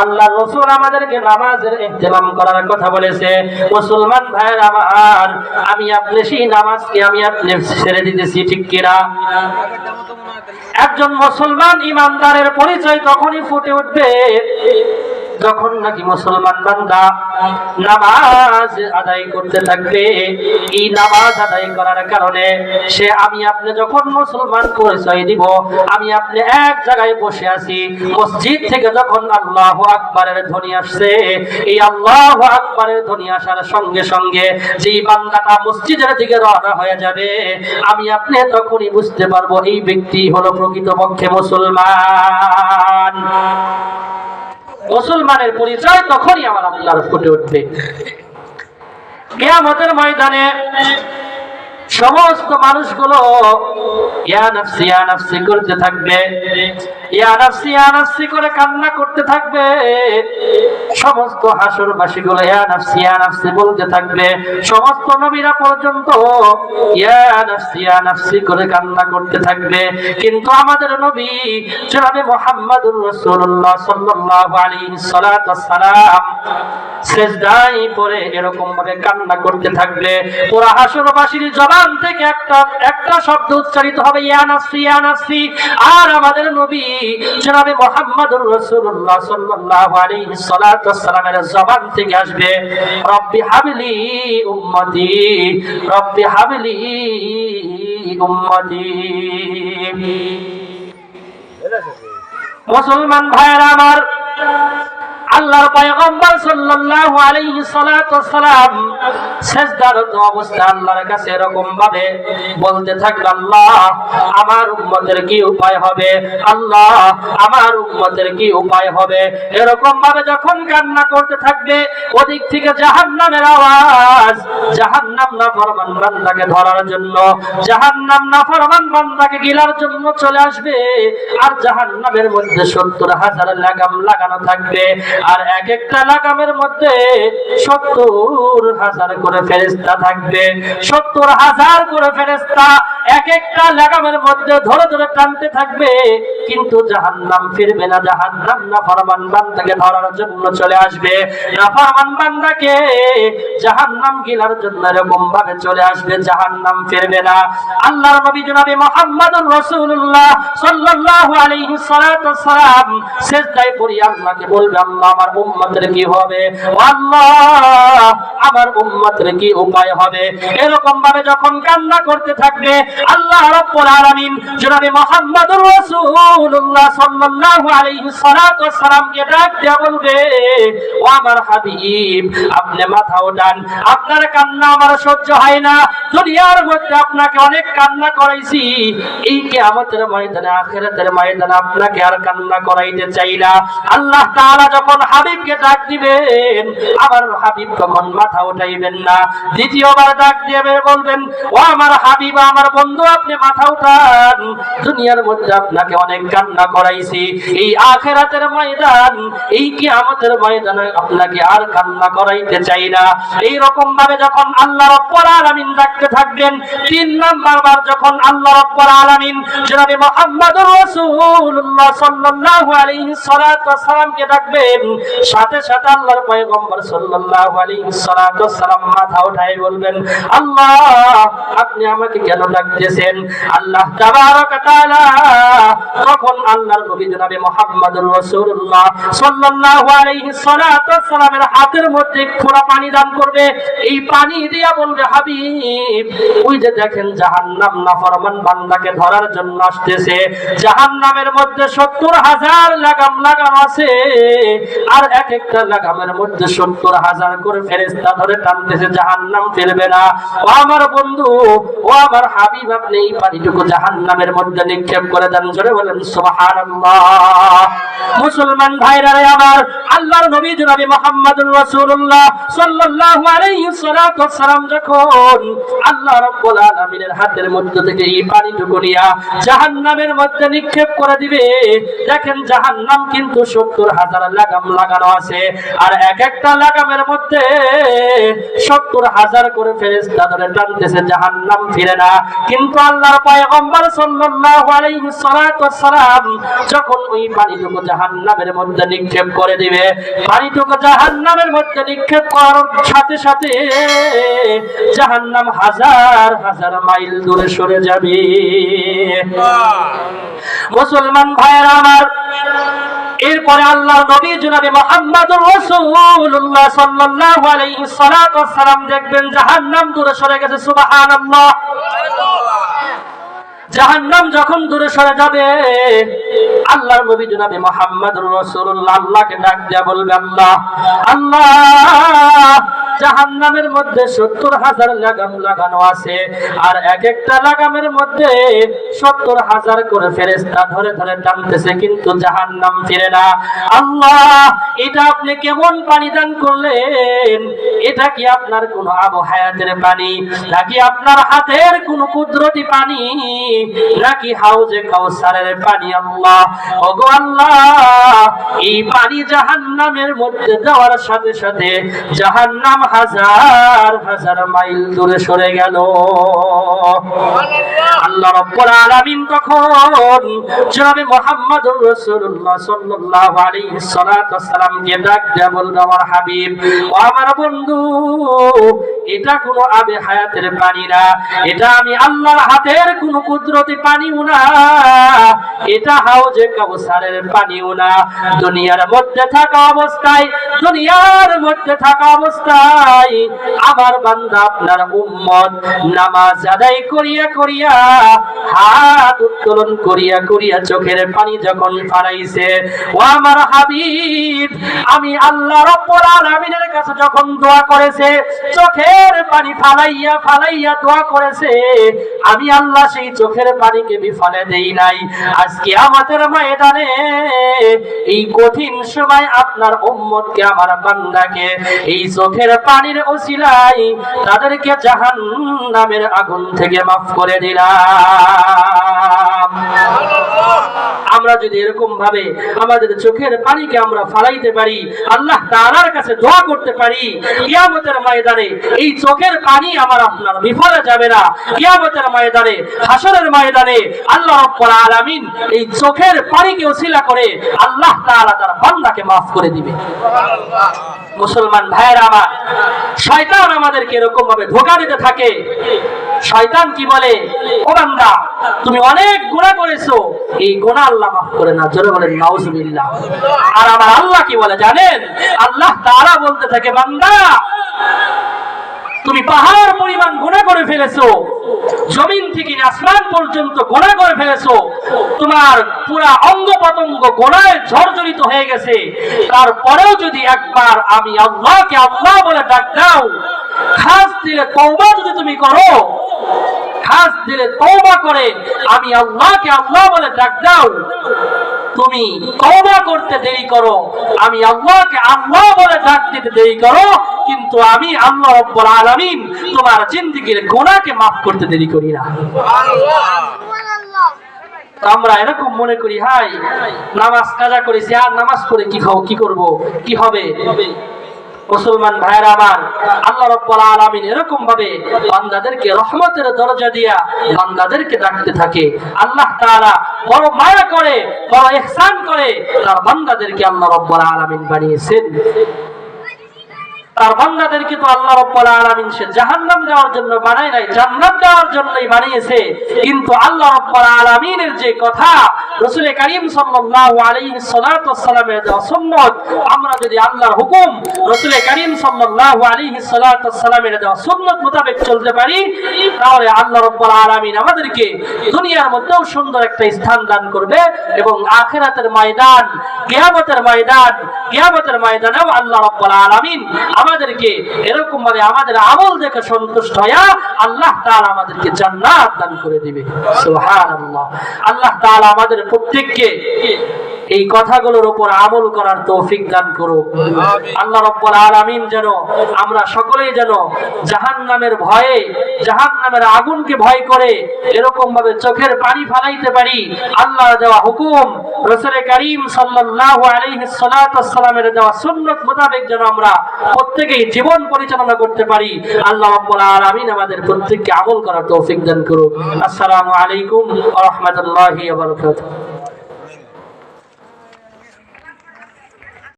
আল্লাহ রাসূল আমাদেরকে নামাজের ইহতিমাম করার কথা বলেছে। মুসলমান ভাইরা আমার, আমি আপনি সেই নামাজকে আমি আপনি ছেড়ে দিতেছি, ঠিক কিনা? একজন মুসলমান ইমানদারের পরিচয় তখনই ফুটে উঠবে যখন নাকি মুসলমান বান্দা নামাজ আদায় করতে থাকবে। এই নামাজ আদায় করার কারণে সে আমি আপনি যখন মুসলমান পরিচয় দিব, আমি আপনি এক জায়গায় বসে আছি, মসজিদ থেকে যখন আল্লাহু আকবারের ধ্বনি আসছে, এই আল্লাহু আকবারের ধ্বনি আসার সঙ্গে সঙ্গে যেই বান্দাটা মসজিদের দিকে রওনা হয়ে যাবে, আমি আপনি তখনই বুঝতে পারবো এই ব্যক্তি হলো প্রকৃতপক্ষে মুসলমান। মুসলমানের পরিচয় তখনই আমার আপনার ফুটে উঠবে। কিয়ামতের ময়দানে সমস্ত মানুষগুলো ইয়া নাফসি ইয়া নাফসি করতে থাকবে, ইয়া নাফসি ইয়া নাফসি করে কান্না করতে থাকবে। সমস্ত হাসরবাসীগুলো ইয়া নাফসি ইয়া নাফসি বলতে থাকবে। সমস্ত নবীরা পর্যন্ত ইয়া নাফসি ইয়া নাফসি করে কান্না করতে থাকবে। কিন্তু আমাদের নবী জনাবে মুহাম্মদুর রাসূলুল্লাহ সাল্লাল্লাহু আলাইহি সাল্লাম সিজদায় পড়ে এরকম ভাবে কান্না করতে থাকবে। পুরা হাসরবাসীর জবান থেকে একটা শব্দ উচ্চারিত হবে, ইয়া নাফসি ইয়া নাফসি। আর আমাদের নবী জনাবে মুহাম্মদুর রাসূলুল্লাহ সাল্লাল্লাহু আলাইহি সাল্লামের জবান থেকে আসবে, রব্বি হাবলি উম্মতি, রব্বি হাবলি উম্মতি। মুসলমান ভাইরা আমার, আল্লাহর পয়গম্বর সাল্লাল্লাহু আলাইহি সাল্লাম সিজদারত অবস্থায় আল্লাহর কাছে এরকম ভাবে বলতে থাকলেন, আল্লাহ আমার উম্মতের কি উপায় হবে, আল্লাহ আমার উম্মতের কি উপায় হবে। এরকম ভাবে যখন কান্না করতে থাকবে, ওদিক থেকে জাহান্নামের আওয়াজ, জাহান্নাম নাফরমান বান্দাকে ধরার জন্য, জাহান্নাম নাফরমান বান্দাকে গিলার জন্য চলে আসবে। আর জাহান্নামের মধ্যে ৭০,০০০ লাগাম লাগানো থাকবে। আর এক একটা লাগামের মধ্যে ৭০,০০০ করে ফেরেশতা থাকবে। ৭০,০০০ করে ফেরেশতা এক একটা লাগামের মধ্যে ধরে ধরে টানতে থাকবে। কিন্তু জাহান্নাম ফিরবে না, জাহান্নাম নাফরমান বান্দাকে ধরার জন্য চলে আসবে। নাফরমান বান্দাকে জাহান্নাম গিলার জন্য এরকম ভাবে চলে আসবে, জাহান্নাম ফিরবে না। আল্লাহর নবী জনাবে মুহাম্মদুর রাসূলুল্লাহ সাল্লাল্লাহু আলাইহি সাল্লাম সিজদায় পড়ে আল্লাহকে বলবে, আল্লাহ আমার উম্মতের কি হবে, আল্লাহ আমার উম্মতের কি উপায় হবে। এরকম ভাবে যখন কান্না করতে থাকবে, আল্লাহ রাব্বুল আলামিন জনাবে মুহাম্মদুর রাসূলুল্লাহ সাল্লাল্লাহু আলাইহি সাল্লামকে ডাক দিয়ে বলবে, ও আমার হাবিব, আপনি মাথা ওঠান, আপনার কান্না আমার সহ্য হয় না। দুনিয়ার মধ্যে আপনাকে অনেক কান্না করাইছি, এই কিয়ামতের ময়দানে আখিরাতের ময়দানে আপনাকে আর কান্না করাইতে চাই না। আল্লাহ তাআলা যখন হাবিবকে ডাক দিবেন, আমার হাবিব তখন মাথা উঠাইবেন না। দ্বিতীয়বার ডাক দিয়ে বলবেন, ও আমার হাবিব, আমার বন্ধু, আপনি মাথা উঠান, দুনিয়ার মধ্যে আপনাকে অনেক কান্না করাইছি, এই আখিরাতের ময়দান, এই কিয়ামতের ময়দানে আপনাকে আর কান্না করাইতে চাই না। এই রকম ভাবে যখন আল্লাহ রাব্বুল আলামিন ডাকতে থাকবেন, ৩ নাম্বার বার যখন আল্লাহ রাব্বুল আলামিন জনাবে মুহাম্মদুর রাসূলুল্লাহ সাল্লাল্লাহু আলাইহি সাল্লামকে ডাকবেন, সাথে সাথে আল্লাহর পয়গম্বর সাল্লাল্লাহু আলাইহি সাল্লাম মাথা উঠায় বলবেন, আল্লাহ আপনি আমাকে কেন ডাকতেছেন। আল্লাহ তাবারক ওয়া তাআলা তখন আল্লাহর নবী জনাবে মুহাম্মদুর রাসূলুল্লাহ সাল্লাল্লাহু আলাইহি সাল্লামের হাতের মধ্যে ফোঁটা পানি দান করবে। এই পানি দিয়া বলবে, হাবিব, ওই যে দেখেন জাহান্নাম নাফরমান বান্দাকে ধরার জন্য আসতেছে, জাহান্নামের মধ্যে ৭০,০০০ লাগাম লাগানো আছে। আর এক একটা লাগামের মধ্যে ৭০,০০০ করে ফেরেশতা ধরে টানতেছে, জাহান্নাম ফিরবে না। ও আমার বন্ধু, ও আমার হাবিব, আপনি এই পানিটুকু জাহান্নামের মধ্যে নিক্ষেপ করে দেন। জোরে বলেন সুবহানাল্লাহ। মুসলমান ভাইরা আমার, আল্লাহর নবী জনাবে মুহাম্মদুর রাসূলুল্লাহ সাল্লাল্লাহু আলাইহি সাল্লাম যখন আল্লাহ রাব্বুল আলামিনের হাতের মধ্যে থেকে এই পানিটুকু নিয়া জাহান্নামের মধ্যে নিক্ষেপ করে দিবে, দেখেন জাহান্নাম কিন্তু ৭০,০০০ লাগাম লাগানো আছে, আর এক একটা লাগামের মধ্যে 70,000 করে ফেরেশতা ধরে টানতেছে, জাহান্নাম ফিরে না। কিন্তু আল্লাহর পয়গম্বর সাল্লাল্লাহু আলাইহি সাল্লাম যখন ওই পানিটুকু জাহান্নামের মধ্যে নিক্ষেপ করে দিবে, পানিটুকু জাহান্নামের মধ্যে নিক্ষেপ করার সাথে সাথে জাহান্নাম হাজার হাজার মাইল দূরে সরে যাবে। মুসলমান ভাইয়েরা আমার, এরপরে আল্লাহ নবী জনাবে মুহাম্মদুর রাসূলুল্লাহ সাল্লাল্লাহু আলাইহি সাল্লাম দেখবেন জাহান্নাম দূরে সরে গেছে। সুবহানাল্লাহ। জাহান্নাম যখন দূরে সরে যাবে, আল্লাহর নবী জনাবে মুহাম্মদুর রাসূলুল্লাহ আল্লাহকে ডাক দিয়া বলবে, আল্লাহ আল্লাহ, জাহান্নামের মধ্যে 70,000 লাগাম লাগানো আছে, আর এক একটা লাগামের মধ্যে 70,000 করে ফেরেশতা ধরে ধরে টানতেছে, কিন্তু জাহান্নাম ফিরে না। আল্লাহ, এটা আপনি কেমন পানি দান করলেন? এটা কি আপনার কোন আবু হায়াতের পানি, নাকি আপনার হাতের কোন কুদরতি পানি, নাকি হাউজে কাউসারের পানি? আল্লাহ, ওগো আল্লাহ, এই পানি জাহান্নামের মধ্যে দেওয়ার সাথে সাথে জাহান্নাম হাজার হাজার মাইল দূরে সরে গেল। আল্লাহ রাব্বুল আলামিন তখন জনাবে মুহাম্মদুর রাসূলুল্লাহ সাল্লাল্লাহু আলাইহি সাল্লামকে ডাক দিয়া বলল, আমার হাবিব, ও আমার বন্ধু, এটা কোনো আবে হায়াতের পানি না, এটা আমি আল্লাহর হাতের কোনো কুদরতি পানিও না, এটা হাউজে কাউসারের পানিও না। দুনিয়ার মধ্যে থাকা অবস্থায় আমার বান্দা আপনার উম্মত নামাজ আদায় করিয়া করিয়া, হাত উত্তোলন করিয়া করিয়া চোখের পানি যখন ফালাইছে, ও আমার হাবিব, আমি আল্লাহ রাব্বুল আলামিনের কাছে যখন দোয়া করেছে, চোখের পানি ফালাইয়া ফালাইয়া দোয়া করেছে, আমি আল্লাহ সেই চোখের পানিকে বিফলে দেই নাই। আজকে আমাদের ময়দানে এই কঠিন সময় আপনার উম্মতকে, আমার বান্দাকে এই চোখের পানির ওসিলায় তাদেরকে জাহান্নামের আগুন থেকে মাফ করে দিলাম। আমরা যদি এরকম ভাবে আমাদের চোখের পানিকে আমরা ফালাইতে পারি, আল্লাহ তাআলার কাছে দোয়া করতে পারি, কিয়ামতের ময়দানে এই চোখের পানি আমার আপনার বিফলে যাবে না। কিয়ামতের ময়দানে, হাসরের ময়দানে আল্লাহ রাব্বুল আলামিন এই চোখের পানিকে ওসিলা করে আল্লাহ তাআলা তার বান্দাকে মাফ করে দিবে। সুবহানাল্লাহ। মুসলমান ভাইরা আমার, শয়তান আমাদেরকে এরকম ভাবে ধোঁকা দিতে থাকে। শয়তান কি বলে, ও বান্দা, তুমি অনেক গুনাহ করেছো, এই গুনাহ আল্লাহ মাফ করে না। জোরে বলেন নাউজুবিল্লাহ। আর আমার আল্লাহ কি বলে জানেন? আল্লাহ তাআলা বলতে থাকে, বান্দা, তুমি পাহাড় পরিমাণ গুনাহ করে ফেলেছো, জমিন থেকে আসমান পর্যন্ত গুনাহ করে ফেলেছো, তোমার পুরা অঙ্গ প্রত্যঙ্গ গুনাহে জর্জরিত হয়ে গেছে, তারপরেও যদি একবার আমি আল্লাহকে আল্লাহ বলে ডাক দাও, খাস দিলে তওবা যদি তুমি করো, খাস দিলে তওবা করে আমি আল্লাহকে আল্লাহ বলে ডাক দাও, তুমি তওবা করতে দেরি করো, আমি আল্লাহকে আল্লাহ বলে ডাক দিতে দেরি করো, কিন্তু আমি আল্লাহ রাব্বুল আলামিন তোমার জিন্দেগীর গুনাহকে maaf করতে দেরি করি না। আমরা এরকম মনে করি, হাই নামাজ কাজা করেছি, আর নামাজ পড়ে কি করব, কি হবে? মুসলমান ভাইরা আমার, আল্লাহ রাব্বুল আলামিন এরকম ভাবে বান্দাদেরকে রহমতের দরজা দিয়া বান্দাদেরকে ডাকতে থাকে। আল্লাহ তাআলা বড় মায়া করে, বড় ইহসান করে তার বান্দাদেরকে আল্লাহ রাব্বুল আলামিন বানিয়েছেন। তার বান্দাদেরকে তো আল্লাহ রাব্বুল আলামিন সে জাহান্নাম দেওয়ার জন্য বানায় নাই, জান্নাত দেওয়ার জন্যই বানিয়েছে। কিন্তু আল্লাহ রাব্বুল আলামিনের যে কথা, রাসূল কারীম সাল্লাল্লাহু আলাইহি সাল্লামের দেওয়া সুন্নাত, আমরা যদি আল্লাহর হুকুম, রাসূল কারীম সাল্লাল্লাহু আলাইহি সাল্লামের দেওয়া সুন্নাত মোতাবেক চলতে পারি, তাহলে আল্লাহ রাব্বুল আলামিন আমাদেরকে দুনিয়ার মধ্যেও সুন্দর একটা স্থান দান করবে, এবং আখিরাতের ময়দান, কিয়ামতের ময়দানেও আল্লাহ রাব্বুল আলামিন আমাদেরকে এরকম ভাবে আমাদের আমল দেখে সন্তুষ্ট হয়ে আল্লাহ তাআলা আমাদেরকে জান্নাত দান করে দিবে। সুবহানাল্লাহ। আল্লাহ তাআলা আমাদের প্রত্যেককে এই কথাগুলোর উপর আমল করার তৌফিক দান করুক। আল্লাহ রাব্বুল আলামিন যেন আমরা সকলেই যেন জাহান্নামের ভয়ে, জাহান্নামের আগুনকে ভয় করে এরকম ভাবে চোখের পানি ফেলাইতে পারি। আল্লাহর দেওয়া হুকুম, রাসূল করিম সাল্লাল্লাহু আলাইহি সাল্লামের দেওয়া সুন্নাত মোতাবেক যেন আমরা প্রত্যেকেই জীবন পরিচালনা করতে পারি। আল্লাহ রাব্বুল আলামিন আমাদের প্রত্যেককে আমল করার তৌফিক দান করুক। আসসালামু আলাইকুম ওয়া রাহমাতুল্লাহি ওয়া বারাকাতুহু।